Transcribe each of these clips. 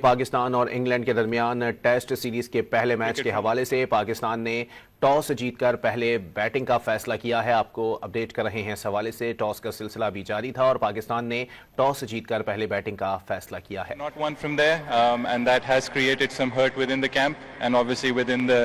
पाकिस्तान और इंग्लैंड के दरमियान टेस्ट सीरीज के पहले मैच के हवाले से पाकिस्तान ने टॉस जीतकर पहले बैटिंग का फैसला किया है। आपको अपडेट कर रहे हैं इस हवाले से। टॉस का सिलसिला भी जारी था और पाकिस्तान ने टॉस जीतकर पहले बैटिंग का फैसला किया है। Not one from there, and that has created some hurt within the camp and obviously within the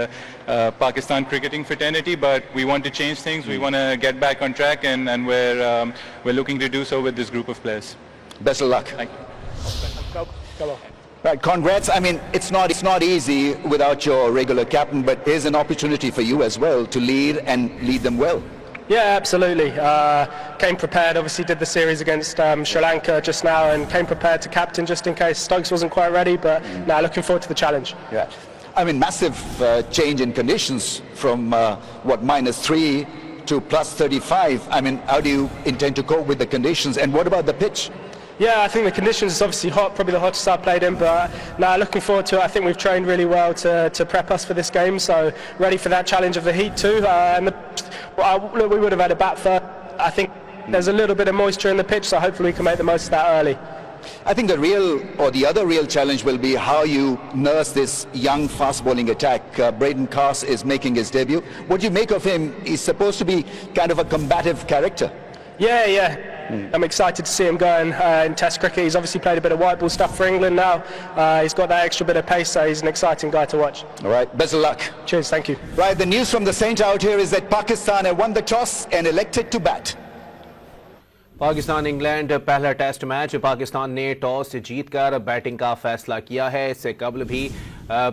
Pakistan cricketing fraternity. But we want to change things. We want to get back on track, and we're looking to do so with this group of players. Best of luck. Thank you. Come on. Right, congrats. I mean, it's not easy without your regular captain, but here's an opportunity for you as well to lead and lead them well. Yeah, absolutely. Came prepared, obviously did the series against Sri Lanka just now and came prepared to captain just in case Stokes wasn't quite ready, but now looking forward to the challenge. Yeah. I mean, massive change in conditions from -3 to +35. I mean, how do you intend to cope with the conditions, and what about the pitch? Yeah, I think the conditions is obviously hot, probably the hottest I've played in, but now looking forward to it. I think we've trained really well to prep us for this game, so ready for that challenge of the heat too. Look, we would have had a bat first. I think there's a little bit of moisture in the pitch, so hopefully we can make the most of that early. I think the other real challenge will be how you nurse this young fast bowling attack. Braden Carse is making his debut. What do you make of him? He's supposed to be kind of a combative character. Yeah. I'm excited to see him going in Test cricket. He's obviously played a bit of white ball stuff for England now. He's got that extra bit of pace, so he's an exciting guy to watch. All right, best of luck. Cheers, thank you. Right, the news from the Saint out here is that Pakistan have won the toss and elected to bat. Pakistan England पहला test match. Pakistan ने toss जीतकर batting का फैसला किया है। इससे कबल भी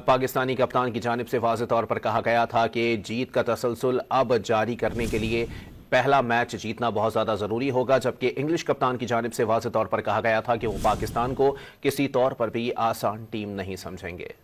पाकिस्तानी कप्तान की जानिब से वाज़ेह तौर पर कहा गया था कि जीत का तसलसल अब जारी करने के लिए पहला मैच जीतना बहुत ज़्यादा ज़रूरी होगा, जबकि इंग्लिश कप्तान की जानिब से वाज़ेह तौर पर कहा गया था कि वो पाकिस्तान को किसी तौर पर भी आसान टीम नहीं समझेंगे।